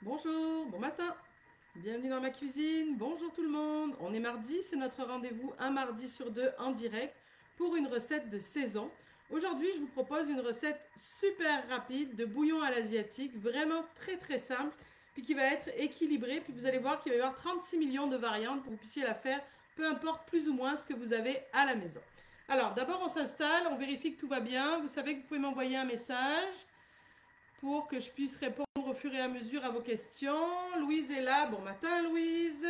Bonjour, bon matin, bienvenue dans ma cuisine, bonjour tout le monde. On est mardi, c'est notre rendez-vous un mardi sur deux en direct pour une recette de saison. Aujourd'hui, je vous propose une recette super rapide de bouillon à l'asiatique, vraiment très simple, puis qui va être équilibrée. Puis vous allez voir qu'il va y avoir 36 millions de variantes pour que vous puissiez la faire, peu importe plus ou moins ce que vous avez à la maison. Alors d'abord on s'installe, on vérifie que tout va bien. Vous savez que vous pouvez m'envoyer un message pour que je puisse répondre au fur et à mesure à vos questions. Louise est là. Bon matin, Louise.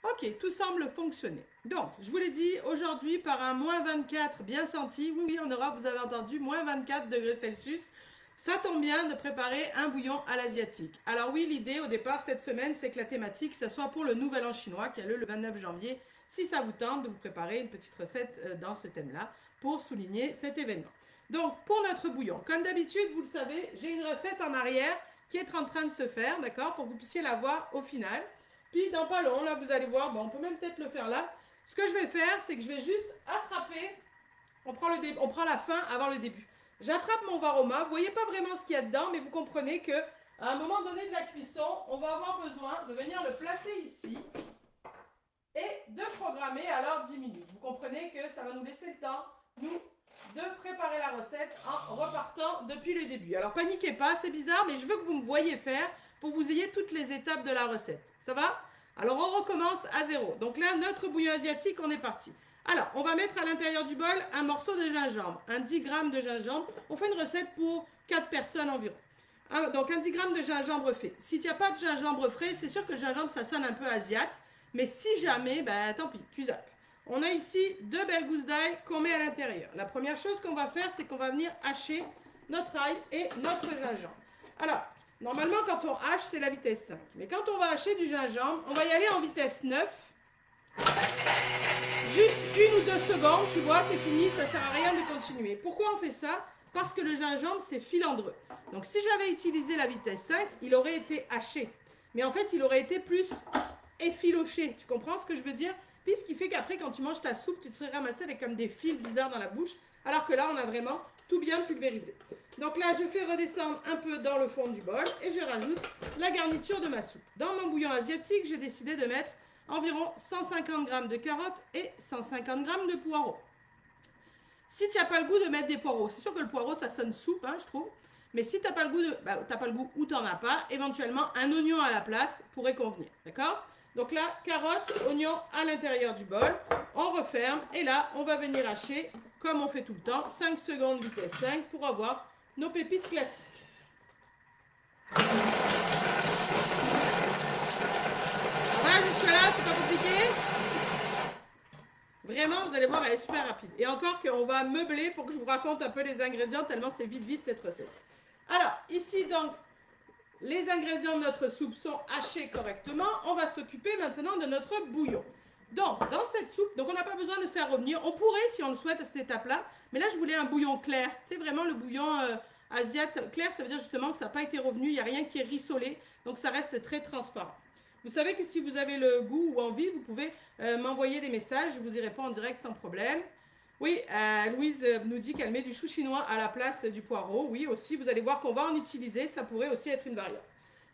Ok, tout semble fonctionner. Donc, je vous l'ai dit, aujourd'hui, par un moins 24 bien senti, oui, en Europe, vous avez entendu, moins 24 degrés Celsius, ça tombe bien de préparer un bouillon à l'asiatique. Alors oui, l'idée au départ cette semaine, c'est que la thématique, ça soit pour le Nouvel An chinois, qui a lieu le 29 janvier, si ça vous tente de vous préparer une petite recette dans ce thème-là, pour souligner cet événement. Donc, pour notre bouillon, comme d'habitude, vous le savez, j'ai une recette en arrière qui est en train de se faire, d'accord, pour que vous puissiez la voir au final. Puis, dans pas long, là, vous allez voir, bon, on peut même peut-être le faire là. Ce que je vais faire, c'est que je vais juste attraper, on prend la fin avant le début. J'attrape mon varoma, vous voyez pas vraiment ce qu'il y a dedans, mais vous comprenez que à un moment donné de la cuisson, on va avoir besoin de venir le placer ici et de programmer alors 10 minutes. Vous comprenez que ça va nous laisser le temps, nous, de préparer la recette en repartant depuis le début. Alors paniquez pas, c'est bizarre, mais je veux que vous me voyez faire pour que vous ayez toutes les étapes de la recette. Ça va? Alors on recommence à zéro. Donc là, notre bouillon asiatique, on est parti. Alors, on va mettre à l'intérieur du bol un morceau de gingembre, un 10 g de gingembre. On fait une recette pour 4 personnes environ. Donc un 10 g de gingembre fait. Si tu n'as pas de gingembre frais, c'est sûr que le gingembre, ça sonne un peu asiate. Mais si jamais, ben tant pis, tu zappes. On a ici 2 belles gousses d'ail qu'on met à l'intérieur. La première chose qu'on va faire, c'est qu'on va venir hacher notre ail et notre gingembre. Alors, normalement, quand on hache, c'est la vitesse 5. Mais quand on va hacher du gingembre, on va y aller en vitesse 9. Juste 1 ou 2 secondes, tu vois, c'est fini, ça ne sert à rien de continuer. Pourquoi on fait ça? Parce que le gingembre, c'est filandreux. Donc, si j'avais utilisé la vitesse 5, il aurait été haché. Mais en fait, il aurait été plus effiloché. Tu comprends ce que je veux dire? Puis ce qui fait qu'après, quand tu manges ta soupe, tu te serais ramassé avec comme des fils bizarres dans la bouche, alors que là, on a vraiment tout bien pulvérisé. Donc là, je fais redescendre un peu dans le fond du bol et je rajoute la garniture de ma soupe. Dans mon bouillon asiatique, j'ai décidé de mettre environ 150 g de carottes et 150 g de poireaux. Si tu n'as pas le goût de mettre des poireaux, c'est sûr que le poireau, ça sonne soupe, hein, je trouve. Mais si tu n'as pas le goût, t'as pas le goût ou tu n'en as pas, éventuellement, un oignon à la place pourrait convenir. D'accord? Donc là, carottes, oignons à l'intérieur du bol. On referme et là, on va venir hacher, comme on fait tout le temps, 5 secondes vitesse 5 pour avoir nos pépites classiques. Voilà, jusque-là, c'est pas compliqué. Vraiment, vous allez voir, elle est super rapide. Et encore qu'on va meubler pour que je vous raconte un peu les ingrédients, tellement c'est vite cette recette. Alors, ici donc, les ingrédients de notre soupe sont hachés correctement. On va s'occuper maintenant de notre bouillon. Donc, dans cette soupe, donc on n'a pas besoin de faire revenir. On pourrait, si on le souhaite, à cette étape-là. Mais là, je voulais un bouillon clair. Tu sais, vraiment le bouillon asiate clair, ça veut dire justement que ça n'a pas été revenu. Il n'y a rien qui est rissolé. Donc, ça reste très transparent. Vous savez que si vous avez le goût ou envie, vous pouvez m'envoyer des messages. Je vous y réponds en direct sans problème. Oui, Louise nous dit qu'elle met du chou chinois à la place du poireau. Oui, aussi, vous allez voir qu'on va en utiliser. Ça pourrait aussi être une variante.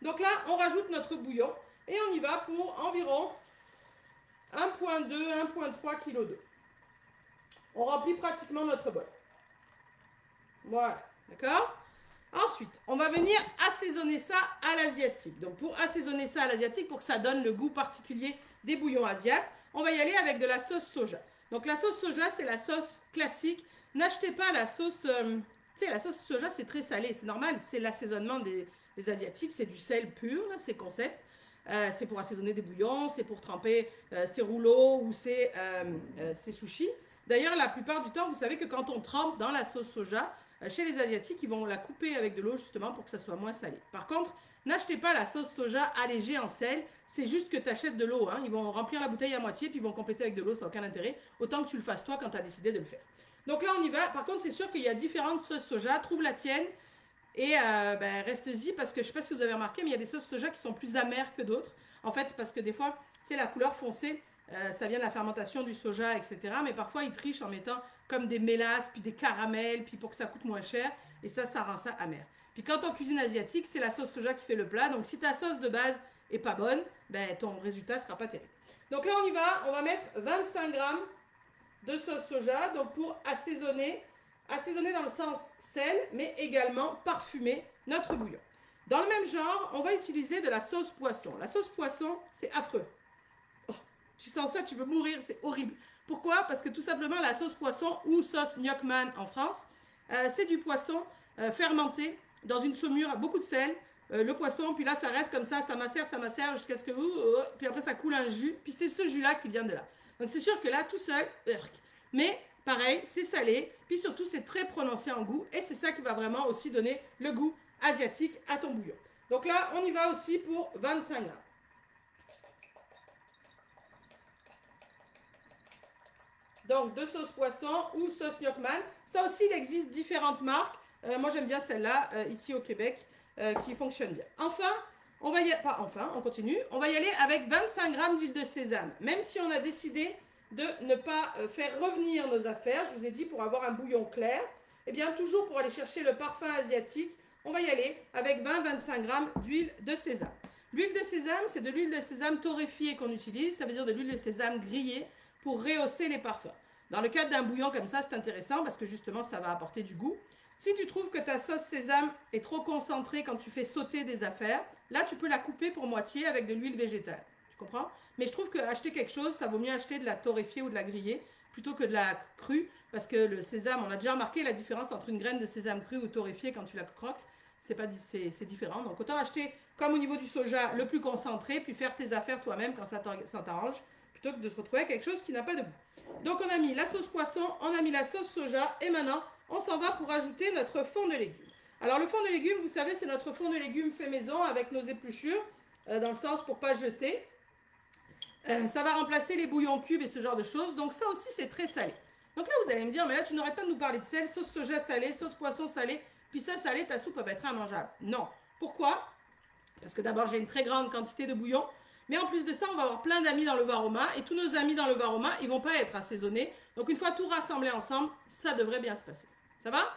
Donc là, on rajoute notre bouillon et on y va pour environ 1,2, 1,3 kg d'eau. On remplit pratiquement notre bol. Voilà, d'accord? Ensuite, on va venir assaisonner ça à l'asiatique. Donc pour assaisonner ça à l'asiatique, pour que ça donne le goût particulier des bouillons asiates, on va y aller avec de la sauce soja. Donc la sauce soja, c'est la sauce classique. N'achetez pas la sauce... tu sais, la sauce soja, c'est très salé. C'est normal, c'est l'assaisonnement des asiatiques. C'est du sel pur, là, ces concepts. C'est pour assaisonner des bouillons, c'est pour tremper ces rouleaux ou ces sushis. D'ailleurs, la plupart du temps, vous savez que quand on trempe dans la sauce soja, chez les Asiatiques, ils vont la couper avec de l'eau justement pour que ça soit moins salé. Par contre, n'achetez pas la sauce soja allégée en sel. C'est juste que tu achètes de l'eau. Hein. Ils vont remplir la bouteille à moitié puis ils vont compléter avec de l'eau. Ça n'a aucun intérêt. Autant que tu le fasses toi quand tu as décidé de le faire. Donc là, on y va. Par contre, c'est sûr qu'il y a différentes sauces soja. Trouve la tienne et reste-y parce que je ne sais pas si vous avez remarqué, mais il y a des sauces soja qui sont plus amères que d'autres. En fait, parce que des fois, c'est la couleur foncée. Ça vient de la fermentation du soja, etc. Mais parfois, ils trichent en mettant comme des mélasses, puis des caramels, puis pour que ça coûte moins cher. Et ça rend ça amer. Puis quand on cuisine asiatique, c'est la sauce soja qui fait le plat. Donc si ta sauce de base est pas bonne, ben, ton résultat ne sera pas terrible. Donc là, on y va. On va mettre 25 grammes de sauce soja. Donc pour assaisonner dans le sens sel, mais également parfumer notre bouillon. Dans le même genre, on va utiliser de la sauce poisson. La sauce poisson, c'est affreux. Oh, tu sens ça, tu veux mourir, c'est horrible. Pourquoi? Parce que tout simplement, la sauce poisson ou sauce gnocchman en France, c'est du poisson fermenté dans une saumure à beaucoup de sel. Le poisson, puis là, ça reste comme ça macère jusqu'à ce que vous... puis après, ça coule un jus. Puis c'est ce jus-là qui vient de là. Donc c'est sûr que là, tout seul, mais pareil, c'est salé. Puis surtout, c'est très prononcé en goût. Et c'est ça qui va vraiment aussi donner le goût asiatique à ton bouillon. Donc là, on y va aussi pour 25 grammes. Donc, de sauce poisson ou sauce gnocchman. Ça aussi, il existe différentes marques. Moi, j'aime bien celle-là, ici au Québec, qui fonctionne bien. Enfin, on continue. On va y aller avec 25 grammes d'huile de sésame. Même si on a décidé de ne pas faire revenir nos affaires, je vous ai dit, pour avoir un bouillon clair, eh bien, toujours pour aller chercher le parfum asiatique, on va y aller avec 20-25 grammes d'huile de sésame. L'huile de sésame, c'est de l'huile de sésame torréfiée qu'on utilise. Ça veut dire de l'huile de sésame grillée pour rehausser les parfums. Dans le cadre d'un bouillon comme ça, c'est intéressant parce que justement, ça va apporter du goût. Si tu trouves que ta sauce sésame est trop concentrée quand tu fais sauter des affaires, là, tu peux la couper pour moitié avec de l'huile végétale. Tu comprends? Mais je trouve qu'acheter quelque chose, ça vaut mieux acheter de la torréfiée ou de la grillée plutôt que de la crue parce que le sésame, on a déjà remarqué la différence entre une graine de sésame crue ou torréfiée quand tu la croques. C'est différent. Donc, autant acheter, comme au niveau du soja, le plus concentré, puis faire tes affaires toi-même quand ça t'arrange, plutôt que de se retrouver avec quelque chose qui n'a pas de goût. Donc, on a mis la sauce poisson, on a mis la sauce soja, et maintenant, on s'en va pour ajouter notre fond de légumes. Alors, le fond de légumes, vous savez, c'est notre fond de légumes fait maison avec nos épluchures, dans le sens pour ne pas jeter. Ça va remplacer les bouillons cubes et ce genre de choses. Donc, ça aussi, c'est très salé. Donc là, vous allez me dire, mais là, tu n'arrêtes pas de nous parler de sel, sauce soja salée, sauce poisson salée, puis ça, salé, ta soupe va être immangeable. Non. Pourquoi? Parce que d'abord, j'ai une très grande quantité de bouillon. Mais en plus de ça, on va avoir plein d'amis dans le Var-o-Mat. Et tous nos amis dans le Var-o-Mat, ils ne vont pas être assaisonnés. Donc, une fois tout rassemblé ensemble, ça devrait bien se passer. Ça va?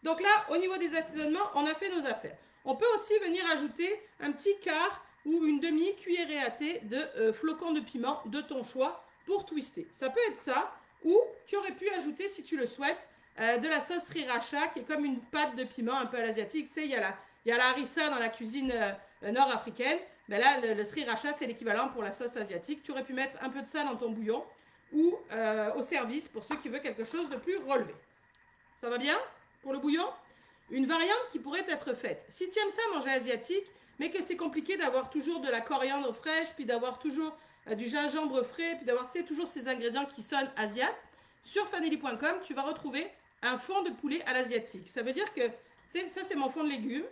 Donc là, au niveau des assaisonnements, on a fait nos affaires. On peut aussi venir ajouter un petit quart ou une demi-cuillerée à thé de flocons de piment de ton choix pour twister. Ça peut être ça. Ou tu aurais pu ajouter, si tu le souhaites, de la sauce sriracha qui est comme une pâte de piment un peu à l'asiatique. Tu sais, il y a la harissa dans la cuisine nord-africaine. Mais là, le sriracha, c'est l'équivalent pour la sauce asiatique. Tu aurais pu mettre un peu de ça dans ton bouillon ou au service pour ceux qui veulent quelque chose de plus relevé. Ça va bien pour le bouillon? Une variante qui pourrait être faite. Si tu aimes ça manger asiatique, mais que c'est compliqué d'avoir toujours de la coriandre fraîche, puis d'avoir toujours du gingembre frais, puis d'avoir toujours ces ingrédients qui sonnent asiates, sur fanelli.com, tu vas retrouver un fond de poulet à l'asiatique. Ça veut dire que, ça c'est mon fond de légumes,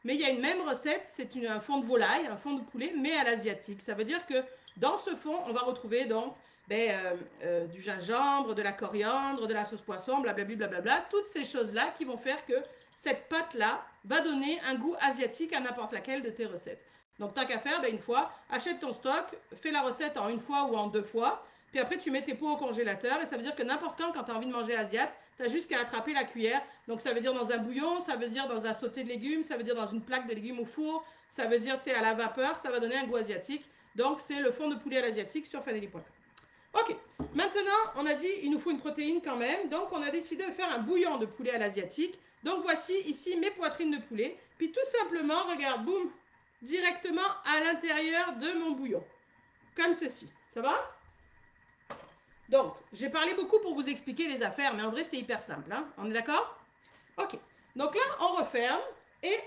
mais il y a une même recette, c'est un fond de volaille, un fond de poulet, mais à l'asiatique. Ça veut dire que dans ce fond, on va retrouver donc du gingembre, de la coriandre, de la sauce poisson, blablabla, blablabla, toutes ces choses-là qui vont faire que cette pâte-là va donner un goût asiatique à n'importe laquelle de tes recettes. Donc, tant qu'à faire, une fois, achète ton stock, fais la recette en une fois ou en 2 fois, puis après, tu mets tes pots au congélateur, et ça veut dire que n'importe quand tu as envie de manger asiate, tu as juste qu'à attraper la cuillère. Donc, ça veut dire dans un bouillon, ça veut dire dans un sauté de légumes, ça veut dire dans une plaque de légumes au four, ça veut dire, à la vapeur, ça va donner un goût asiatique. Donc, c'est le fond de poulet à l'asiatique sur fanelli.com. Ok, maintenant, on a dit il nous faut une protéine quand même, donc on a décidé de faire un bouillon de poulet à l'asiatique. Donc, voici ici mes poitrines de poulet, puis tout simplement, regarde, boum, directement à l'intérieur de mon bouillon, comme ceci. Ça va? Donc, j'ai parlé beaucoup pour vous expliquer les affaires, mais en vrai, c'était hyper simple. Hein? On est d'accord? Ok. Donc là, on referme et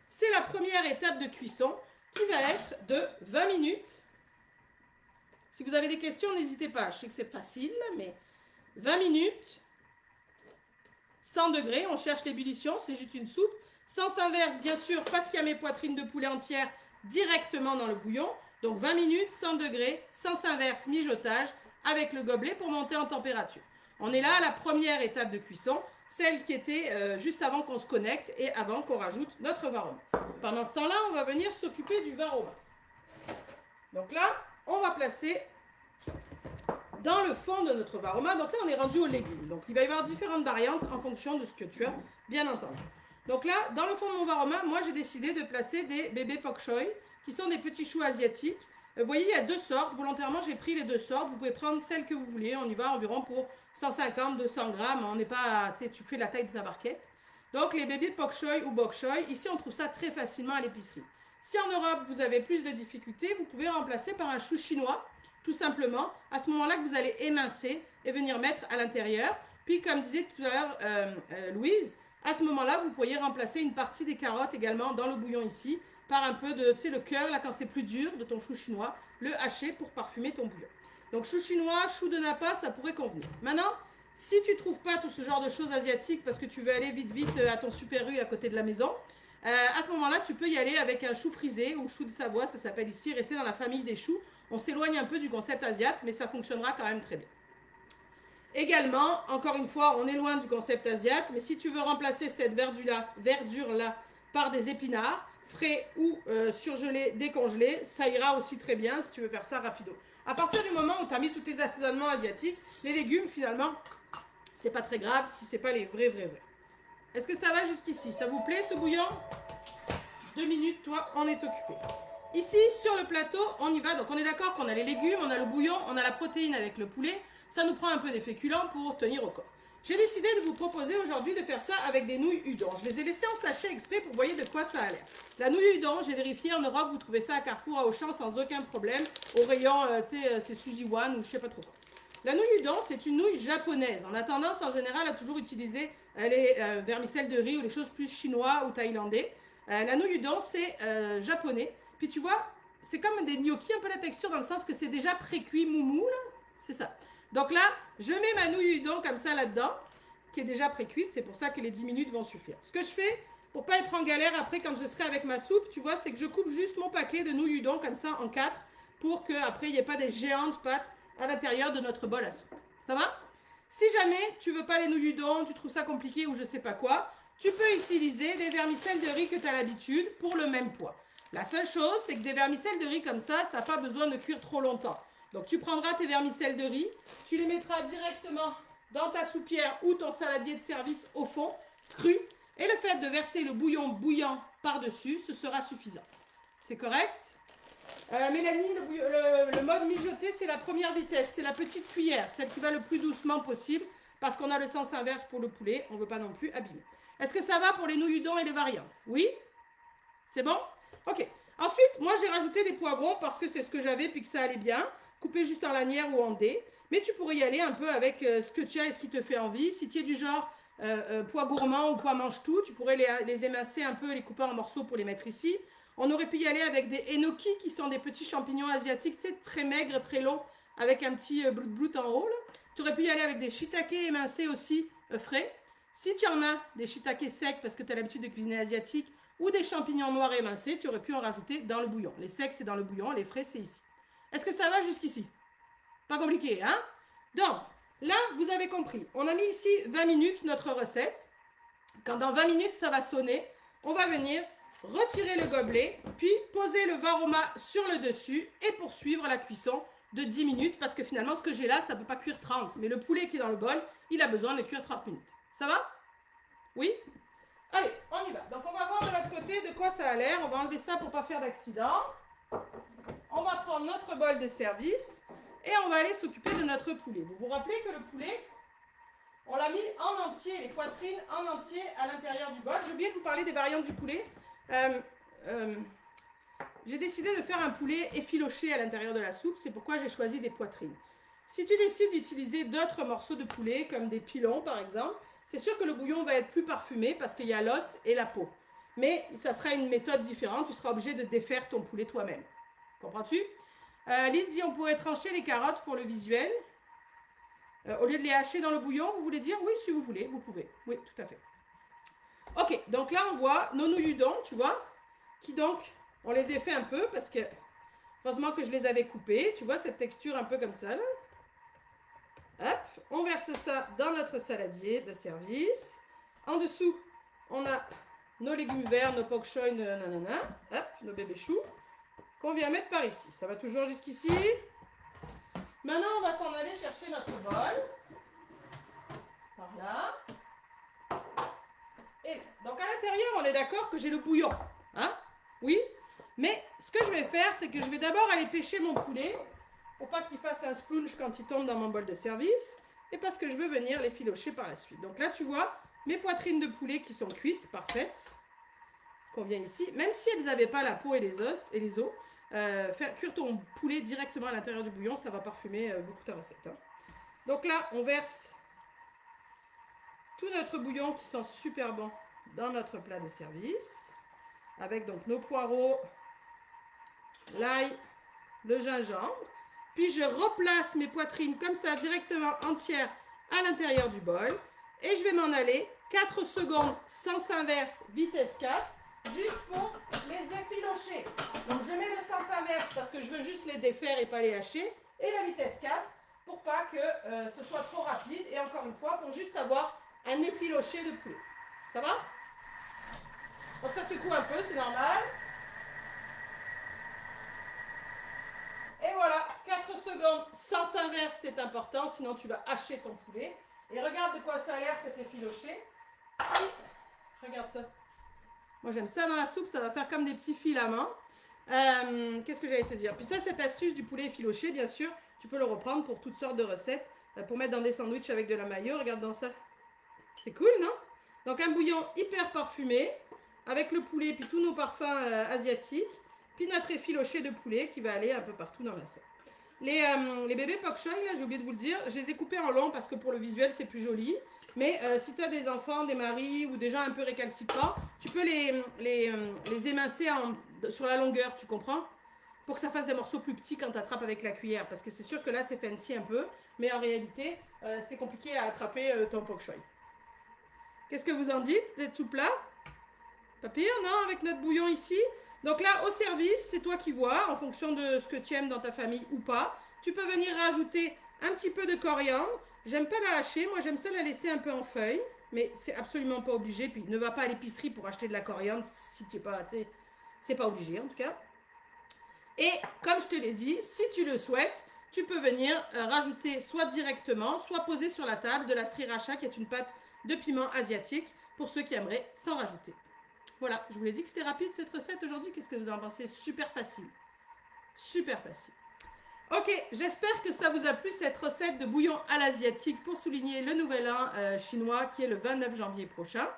c'est la première étape de cuisson qui va être de 20 minutes. Si vous avez des questions, n'hésitez pas. Je sais que c'est facile, mais 20 minutes, 100 degrés, on cherche l'ébullition, c'est juste une soupe. Sens inverse, bien sûr, parce qu'il y a mes poitrines de poulet entières directement dans le bouillon. Donc 20 minutes, 100 degrés, sens inverse, mijotage, avec le gobelet pour monter en température. On est là à la première étape de cuisson, celle qui était juste avant qu'on se connecte et avant qu'on rajoute notre Var-o-Mat. Pendant ce temps-là, on va venir s'occuper du Var-o-Mat. Donc là, on va placer dans le fond de notre Var-o-Mat. Donc là, on est rendu aux légumes. Donc il va y avoir différentes variantes en fonction de ce que tu as bien entendu. Donc là, dans le fond de mon varoma, moi j'ai décidé de placer des bébés pok choy, qui sont des petits choux asiatiques. Vous voyez, il y a deux sortes. Volontairement, j'ai pris les deux sortes. Vous pouvez prendre celle que vous voulez. On y va environ pour 150, 200 grammes. On n'est pas, tu sais, tu fais la taille de ta barquette. Donc, les bébés pok choy ou bok choy, ici, on trouve ça très facilement à l'épicerie. Si en Europe, vous avez plus de difficultés, vous pouvez remplacer par un chou chinois, tout simplement. À ce moment-là, que vous allez émincer et venir mettre à l'intérieur. Puis, comme disait tout à l'heure Louise, à ce moment-là, vous pourriez remplacer une partie des carottes également dans le bouillon ici, par un peu de, tu sais, le cœur, là, quand c'est plus dur, de ton chou chinois, le hacher pour parfumer ton bouillon. Donc, chou chinois, chou de napa, ça pourrait convenir. Maintenant, si tu ne trouves pas tout ce genre de choses asiatiques parce que tu veux aller vite à ton Super U à côté de la maison, à ce moment-là, tu peux y aller avec un chou frisé ou chou de Savoie, ça s'appelle ici, rester dans la famille des choux. On s'éloigne un peu du concept asiate, mais ça fonctionnera quand même très bien. Également, encore une fois, on est loin du concept asiate, mais si tu veux remplacer cette verdure-là par des épinards, frais ou surgelés, décongelés, ça ira aussi très bien si tu veux faire ça rapido. À partir du moment où tu as mis tous tes assaisonnements asiatiques, les légumes, finalement, c'est pas très grave si c'est pas les vrais. Est-ce que ça va jusqu'ici? Ça vous plaît ce bouillon? 2 minutes, toi, on est occupé. Ici, sur le plateau, on y va. Donc, on est d'accord qu'on a les légumes, on a le bouillon, on a la protéine avec le poulet. Ça nous prend un peu des féculents pour tenir au corps. J'ai décidé de vous proposer aujourd'hui de faire ça avec des nouilles udon. Je les ai laissées en sachet exprès pour voir de quoi ça a l'air. La nouille udon, j'ai vérifié en Europe, vous trouvez ça à Carrefour, à Auchan sans aucun problème. Au rayon, tu sais, c'est Suzy One ou je sais pas trop quoi. La nouille udon, c'est une nouille japonaise. On a tendance en général à toujours utiliser les vermicelles de riz ou les choses plus chinois ou thaïlandais. La nouille udon, c'est japonais. Puis tu vois, c'est comme des gnocchis, un peu la texture dans le sens que c'est déjà pré-cuit moumou, là. C'est ça. Donc là, je mets ma nouille udon comme ça là-dedans, qui est déjà pré-cuite. C'est pour ça que les 10 minutes vont suffire. Ce que je fais, pour pas être en galère après quand je serai avec ma soupe, tu vois, c'est que je coupe juste mon paquet de nouilles udon comme ça en 4 pour qu'après, il n'y ait pas des géantes pâtes à l'intérieur de notre bol à soupe. Ça va? Si jamais tu veux pas les nouilles udon, tu trouves ça compliqué ou je sais pas quoi, tu peux utiliser les vermicelles de riz que tu as l'habitude pour le même poids. La seule chose, c'est que des vermicelles de riz comme ça n'a pas besoin de cuire trop longtemps. Donc, tu prendras tes vermicelles de riz, tu les mettras directement dans ta soupière ou ton saladier de service au fond, cru. Et le fait de verser le bouillon bouillant par-dessus, ce sera suffisant. C'est correct? Mélanie, le mode mijoté, c'est la première vitesse. C'est la petite cuillère, celle qui va le plus doucement possible, parce qu'on a le sens inverse pour le poulet. On ne veut pas non plus abîmer. Est-ce que ça va pour les nouilles udon et les variantes? Oui? C'est bon? Ok. Ensuite, moi, j'ai rajouté des poivrons parce que c'est ce que j'avais puis que ça allait bien. Coupé juste en lanière ou en dés. Mais tu pourrais y aller un peu avec ce que tu as et ce qui te fait envie. Si tu es du genre pois gourmand ou pois mange-tout, tu pourrais les émincer un peu, les couper en morceaux pour les mettre ici. On aurait pu y aller avec des enoki qui sont des petits champignons asiatiques, c'est très maigres, très longs, avec un petit blout en haut. Là. Tu aurais pu y aller avec des shiitake émincés aussi frais. Si tu en as des shiitake secs parce que tu as l'habitude de cuisiner asiatique ou des champignons noirs émincés, tu aurais pu en rajouter dans le bouillon. Les secs, c'est dans le bouillon, les frais, c'est ici. Est-ce que ça va jusqu'ici? Pas compliqué, hein? Donc, là, vous avez compris. On a mis ici 20 minutes notre recette. Quand dans 20 minutes, ça va sonner, on va venir retirer le gobelet, puis poser le varoma sur le dessus et poursuivre la cuisson de 10 minutes parce que finalement, ce que j'ai là, ça ne peut pas cuire 30. Mais le poulet qui est dans le bol, il a besoin de cuire 30 minutes. Ça va? Oui? Allez, on y va. Donc, on va voir de l'autre côté de quoi ça a l'air. On va enlever ça pour ne pas faire d'accident. On va prendre notre bol de service et on va aller s'occuper de notre poulet. Vous vous rappelez que le poulet, on l'a mis en entier, les poitrines en entier à l'intérieur du bol. J'ai oublié de vous parler des variantes du poulet. J'ai décidé de faire un poulet effiloché à l'intérieur de la soupe. C'est pourquoi j'ai choisi des poitrines. Si tu décides d'utiliser d'autres morceaux de poulet, comme des pilons par exemple, c'est sûr que le bouillon va être plus parfumé parce qu'il y a l'os et la peau. Mais ça sera une méthode différente. Tu seras obligé de défaire ton poulet toi-même. Comprends-tu? Lise dit on pourrait trancher les carottes pour le visuel. Au lieu de les hacher dans le bouillon, vous voulez dire? Oui, si vous voulez, vous pouvez. Oui, tout à fait. Ok, donc là, on voit nos nouilles udon, tu vois, qui donc, on les défait un peu parce que, heureusement que je les avais coupées. Tu vois cette texture un peu comme ça, là? Hop, on verse ça dans notre saladier de service. En dessous, on a nos légumes verts, nos pok choy, nanana, hop, nos bébés choux, qu'on vient mettre par ici. Ça va toujours jusqu'ici. Maintenant, on va s'en aller chercher notre bol. Par là. Et donc à l'intérieur, on est d'accord que j'ai le bouillon. Hein? Oui? Mais ce que je vais faire, c'est que je vais d'abord aller pêcher mon poulet pour pas qu'il fasse un splunge quand il tombe dans mon bol de service et parce que je veux venir les filocher par la suite. Donc là, tu vois, mes poitrines de poulet qui sont cuites, parfaites, qu'on vient ici. Même si elles n'avaient pas la peau et les os, faire cuire ton poulet directement à l'intérieur du bouillon, ça va parfumer beaucoup ta recette. Hein. Donc là, on verse tout notre bouillon qui sent super bon dans notre plat de service. Avec donc nos poireaux, l'ail, le gingembre. Puis je replace mes poitrines comme ça directement entières à l'intérieur du bol. Et je vais m'en aller 4 secondes sens inverse, vitesse 4, juste pour les effilocher. Donc je mets le sens inverse parce que je veux juste les défaire et pas les hacher. Et la vitesse 4 pour pas que ce soit trop rapide. Et encore une fois, pour juste avoir un effiloché de poulet. Ça va? Donc ça secoue un peu, c'est normal. Et voilà, 4 secondes, sens inverse, c'est important, sinon tu vas hacher ton poulet. Et regarde de quoi ça a l'air, cet effiloché. Regarde ça. Moi j'aime ça dans la soupe, ça va faire comme des petits filaments. Qu'est-ce que j'allais te dire? Puis ça, cette astuce du poulet effiloché, bien sûr, tu peux le reprendre pour toutes sortes de recettes, pour mettre dans des sandwichs avec de la mayo. Regarde dans ça. C'est cool, non? Donc un bouillon hyper parfumé, avec le poulet, puis tous nos parfums asiatiques, puis notre effiloché de poulet qui va aller un peu partout dans la sauce. Les bébés pak choi, là, j'ai oublié de vous le dire, je les ai coupés en long parce que pour le visuel, c'est plus joli. Mais si tu as des enfants, des maris ou des gens un peu récalcitrants, tu peux les émincer sur la longueur, tu comprends? Pour que ça fasse des morceaux plus petits quand tu attrapes avec la cuillère. Parce que c'est sûr que là, c'est fancy un peu, mais en réalité, c'est compliqué à attraper ton pak choi. Qu'est-ce que vous en dites? Vous êtes sous plat? Pas pire, non, avec notre bouillon ici. Donc là, au service, c'est toi qui vois, en fonction de ce que tu aimes dans ta famille ou pas. Tu peux venir rajouter un petit peu de coriandre. J'aime pas la hacher, moi j'aime ça la laisser un peu en feuilles. Mais c'est absolument pas obligé. Puis ne va pas à l'épicerie pour acheter de la coriandre si tu n'es pas, tu sais, c'est pas obligé en tout cas. Et comme je te l'ai dit, si tu le souhaites, tu peux venir rajouter soit directement, soit poser sur la table de la sriracha qui est une pâte de piment asiatique pour ceux qui aimeraient s'en rajouter. Voilà, je vous l'ai dit que c'était rapide cette recette aujourd'hui. Qu'est-ce que vous en pensez? Super facile. Super facile. Ok, j'espère que ça vous a plu cette recette de bouillon à l'asiatique pour souligner le nouvel an chinois qui est le 29 janvier prochain.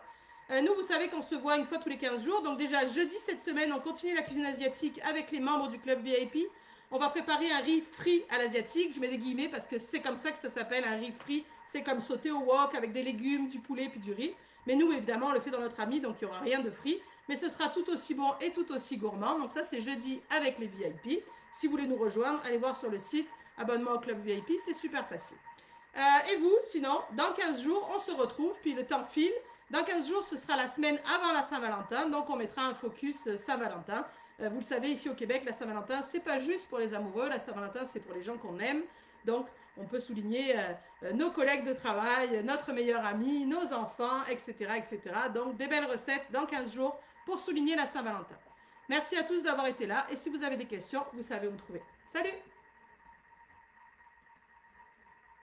Nous, vous savez qu'on se voit une fois tous les 15 jours. Donc déjà, jeudi cette semaine, on continue la cuisine asiatique avec les membres du club VIP. On va préparer un riz frit à l'asiatique. Je mets des guillemets parce que c'est comme ça que ça s'appelle, un riz frit. C'est comme sauté au wok avec des légumes, du poulet puis du riz. Mais nous, évidemment, on le fait dans notre ami, donc il n'y aura rien de frit. Mais ce sera tout aussi bon et tout aussi gourmand. Donc ça, c'est jeudi avec les VIP. Si vous voulez nous rejoindre, allez voir sur le site, abonnement au club VIP, c'est super facile. Et vous, sinon, dans 15 jours, on se retrouve, puis le temps file. Dans 15 jours, ce sera la semaine avant la Saint-Valentin, donc on mettra un focus Saint-Valentin. Vous le savez, ici au Québec, la Saint-Valentin, c'est pas juste pour les amoureux, la Saint-Valentin, c'est pour les gens qu'on aime. Donc, on peut souligner nos collègues de travail, notre meilleur ami, nos enfants, etc., etc. Donc, des belles recettes dans 15 jours pour souligner la Saint-Valentin. Merci à tous d'avoir été là et si vous avez des questions, vous savez où me trouver. Salut!